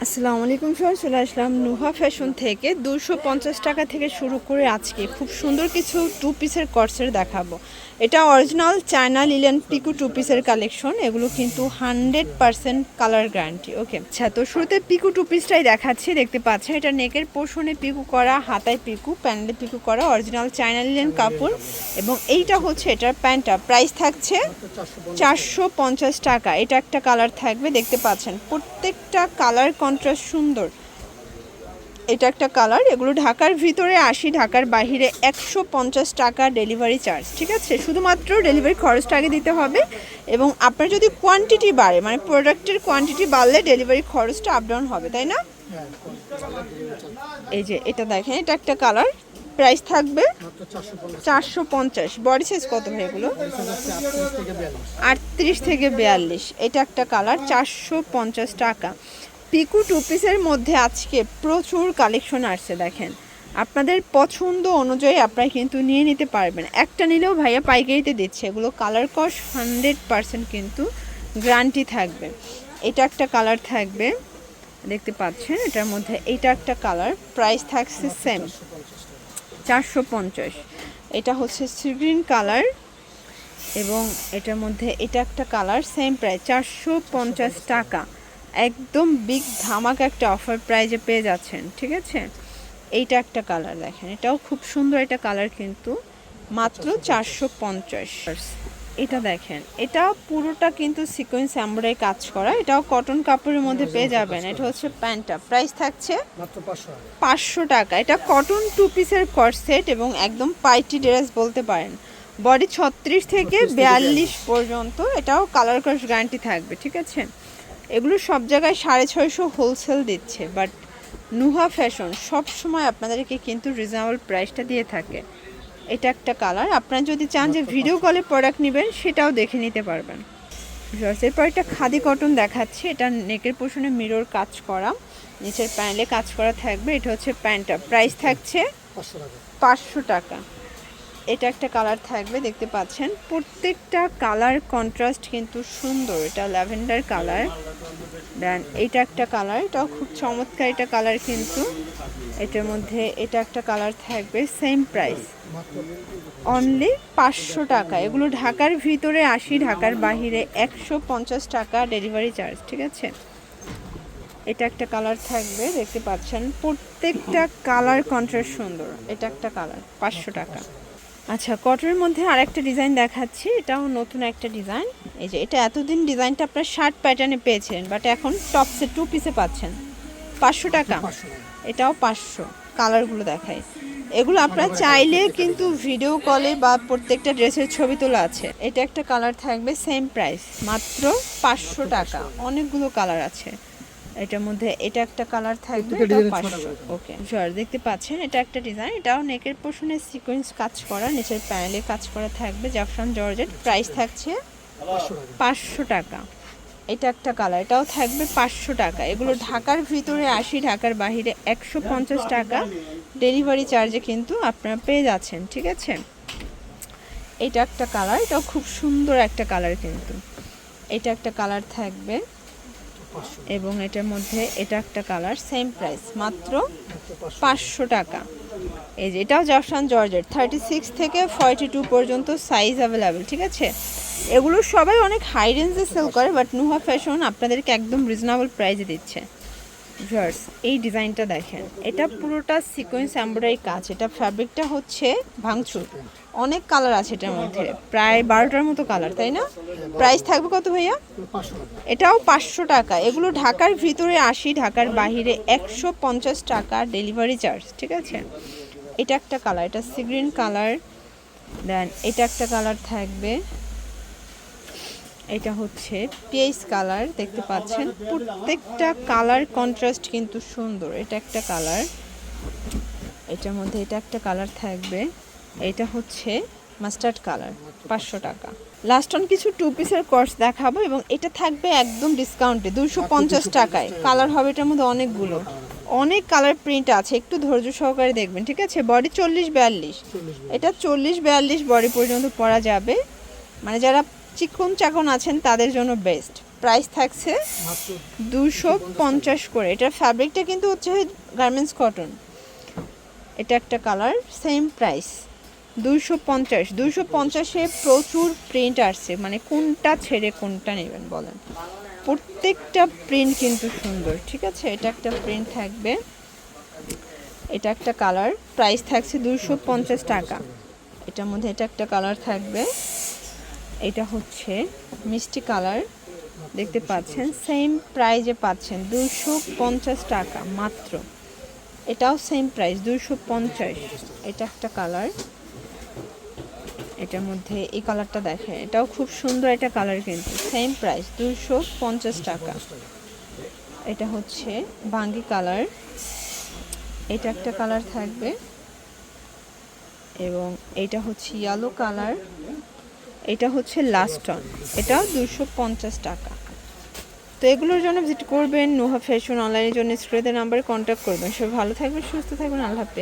আসসালামু আলাইকুম সবাই, চলে আসলাম নুহা ফ্যাশন থেকে 250 টাকা থেকে শুরু করে আজকে খুব সুন্দর কিছু টু পিসের কর্সের দেখাবো। এটা অরিজিনাল চায়না লিলেন পিকু টু পিসের কালেকশন। এগুলো কিন্তু 100% কালার গ্যারান্টি। ওকে, আচ্ছা, তো শুরুতে পিকু টু পিসটাই দেখাচ্ছি। দেখতে পাচ্ছেন এটা নেকের পোর্শনে পিকু করা, হাতায় পিকু, প্যান্ডেলে পিকু করা, অরিজিনাল চায়না লিলেন কাপড়। এবং এইটা হচ্ছে এটার প্যান্টটা, প্রাইস থাকছে 450 টাকা। এটা একটা কালার থাকবে, দেখতে পাচ্ছেন প্রত্যেকটা কালার কন্ট্রাস্ট সুন্দর। এটা একটা কালার। এগুলো ঢাকার ভিতরে 80, ঢাকার বাইরে 150 টাকা ডেলিভারি চার্জ। ঠিক আছে, শুধুমাত্র ডেলিভারি খরচটা আগে দিতে হবে। এবং আপনার যদি কোয়ান্টিটি বাড়ে, মানে প্রোডাক্টের কোয়ান্টিটি বাড়লে ডেলিভারি খরচটা আপ ডাউন হবে, তাই না? এই যে এটা দেখেন, এটা একটা কালার, প্রাইস থাকবে 450। বডি সাইজ কত ভাই এগুলো? 38 থেকে 42। এটা একটা কালার, 450 টাকা। পিকু টু পিসের মধ্যে আজকে প্রচুর কালেকশন আসছে, দেখেন আপনাদের পছন্দ অনুযায়ী আপনারা কিন্তু নিয়ে নিতে পারবেন। একটা নিলেও ভাইয়া পাইকারিতে দিচ্ছে। এগুলো কালার কস 100% কিন্তু গ্যারান্টি থাকবে। এটা একটা কালার থাকবে, দেখতে পাচ্ছেন এটার মধ্যে। এইটা একটা কালার, প্রাইস থাকছে সেম 450। এটা হচ্ছে সি গ্রিন কালার এবং এটার মধ্যে এটা একটা কালার, সেম প্রাইস 450 টাকা। একদম বিগ ধামাকা একটা অফার প্রাইজে পেয়ে যাচ্ছেন। ঠিক আছে, এইটা একটা কালার দেখেন, এটাও খুব সুন্দর। এটা কালার কিন্তু মাত্র 450। এটা দেখেন, এটা পুরোটা কিন্তু সিকোয়েন্স এমব্রয়ডারি কাজ করা। এটাও কটন কাপড়ের মধ্যে পেয়ে যাবেন। এটা হচ্ছে প্যান্টটা, প্রাইস থাকছে 500 টাকা। এটা কটন টু পিসের কর্সেট এবং একদম পার্টি ড্রেস বলতে পারেন। বডি 36 থেকে 42 পর্যন্ত। এটাও কালার ক্রস গ্যারান্টি থাকবে। ঠিক আছে, এগুলো সব জায়গায় 650 হোলসেল দিচ্ছে, বাট নুহা ফ্যাশন সব সময় আপনাদেরকে কিন্তু রিজনেবল প্রাইসটা দিয়ে থাকে। এটা একটা কালার। আপনারা যদি চান যে ভিডিও কলে প্রোডাক্ট নেবেন, সেটাও দেখে নিতে পারবেন। এরপর একটা খাদি কটন দেখাচ্ছি। এটা নেকের পোর্শনে মিরর কাজ করা, নিচের প্যানেলে কাজ করা থাকবে। এটা হচ্ছে প্যান্টটা, প্রাইস থাকছে 500 টাকা। এটা একটা কালার থাকবে, দেখতে পাচ্ছেন প্রত্যেকটা কালার কন্ট্রাস্ট কিন্তু সুন্দর। এটা ল্যাভেন্ডার কালার। দেন এটা একটা কালার, এটাও খুব চমৎকার। এটা কালার কিন্তু এটার মধ্যে এটা একটা কালার থাকবে, সেম প্রাইস অনলি 500 টাকা। এগুলো ঢাকার ভিতরে 80, ঢাকার বাহিরে 150 টাকা ডেলিভারি চার্জ। ঠিক আছে, এটা একটা কালার থাকবে, দেখতে পাচ্ছেন প্রত্যেকটা কালার কন্ট্রাস্ট সুন্দর। এটা একটা কালার, 500 টাকা। আচ্ছা, কটনের মধ্যে আরেকটা ডিজাইন দেখাচ্ছি। এটাও নতুন একটা ডিজাইন। এই যে এটা এতদিন ডিজাইনটা আপনার শার্ট প্যাটার্নে পেয়েছেন, বাট এখন টপসে টু পিসে পাচ্ছেন 500 টাকা। এটাও 500। কালারগুলো দেখায়, এগুলো আপনারা চাইলে কিন্তু ভিডিও কলে বা প্রত্যেকটা ড্রেসের ছবি তোলা আছে। এটা একটা কালার থাকবে, সেম প্রাইস মাত্র 500 টাকা। অনেকগুলো কালার আছে এটার মধ্যে। এটা একটা কালার থাকবে, এটা 500। ওকে স্যার, দেখতে পাচ্ছেন এটা একটা ডিজাইন। এটাও নেকের পোর্শনে সিকোয়েন্স কাজ করা, নিচের প্যানেলে কাজ করা থাকবে, জাফরান জর্জেট। প্রাইস থাকছে 500 টাকা। এটা একটা কালার, এটাও থাকবে 500 টাকা। এগুলো ঢাকার ভিতরে 80, ঢাকার বাইরে 150 টাকা ডেলিভারি চার্জে কিন্তু আপনারা পেয়ে যাচ্ছেন। ঠিক আছে, এটা একটা কালার, এটাও খুব সুন্দর একটা কালার কিন্তু। এটা একটা কালার থাকবে এবং এটার মধ্যে এটা একটা কালার, সেম প্রাইস মাত্র 500 টাকা। এই যে এটাও জাফরান জর্জেট, 36 থেকে 42 পর্যন্ত সাইজ অ্যাভেলেবেল। ঠিক আছে, এগুলো সবাই অনেক হাই রেঞ্জে সেল করে, বাট নুহা ফ্যাশন আপনাদেরকে একদম রিজনেবল প্রাইসে দিচ্ছে। ভিউয়ার্স, এই ডিজাইনটা দেখেন, এটা পুরোটা সিকোয়েন্স এমব্রয়ডারি কাজ। এটা ফ্যাব্রিকটা হচ্ছে ভাঙচুর। অনেক কালার আছে এটার মধ্যে, প্রায় 12টার মতো কালার, তাই না? প্রাইস থাকবে কত ভাইয়া? এটাও 500 টাকা। এগুলো ঢাকার ভিতরে 80, ঢাকার বাহিরে 150 টাকা ডেলিভারি চার্জ। ঠিক আছে, এটা একটা কালার, এটা সি গ্রিন কালার। দেন এটা একটা কালার থাকবে, এটা হচ্ছে পিএইচ কালার। দেখতে পাচ্ছেন প্রত্যেকটা কালার কন্ট্রাস্ট কিন্তু সুন্দর। এটা একটা কালার, এটার মধ্যে এটা একটা কালার থাকবে, এটা হচ্ছে মাস্টার্ড কালার, 500 টাকা। লাস্ট অন কিছু টু পিসের কোর্স দেখাবো এবং এটা থাকবে একদম ডিসকাউন্টে 250 টাকায়। কালার হবে এটার মধ্যে অনেকগুলো, অনেক কালার প্রিন্ট আছে, একটু ধৈর্য সহকারে দেখবেন। ঠিক আছে, বডি 40-42। এটা 40-42 বডি পর্যন্ত পরা যাবে, মানে যারা চিকন চাকন আছেন তাদের জন্য বেস্ট। প্রাইস থাকছে 250 করে। এটার ফ্যাব্রিকটা কিন্তু হচ্ছে গার্মেন্টস কটন। এটা একটা কালার, সেম প্রাইস 250। 250-এ প্রচুর প্রিন্ট আসছে, মানে কোনটা ছেড়ে কোনটা নেবেন বলেন। প্রত্যেকটা প্রিন্ট কিন্তু সুন্দর, ঠিক আছে। এটা একটা প্রিন্ট থাকবে, এটা একটা কালার, প্রাইস থাকছে 250 টাকা। এটার মধ্যে এটা একটা কালার থাকবে, এটা হচ্ছে মিষ্টি কালার, দেখতে পাচ্ছেন সেম প্রাইজে পাচ্ছেন 250 টাকা মাত্র। এটাও সেম প্রাইস 250। এটা একটা কালার, এটার মধ্যে এই কালারটা দেখেন, এটাও খুব সুন্দর একটা কালার, কিন্তু সেম প্রাইস 250 টাকা। এটা হচ্ছে বাঙ্গি কালার, এটা একটা কালার থাকবে, এবং এটা হচ্ছে ইয়েলো কালার, এটা হচ্ছে লাস্ট অন, এটাও 250 টাকা। তো এগুলোর জন্য ভিজিট করবেন নুহা ফ্যাশন অনলাইনের জন্য স্ক্রিনের নাম্বারে কন্ট্যাক্ট করবেন। সবাই ভালো থাকবেন, সুস্থ থাকবেন, আল্লাহ হাফেজ।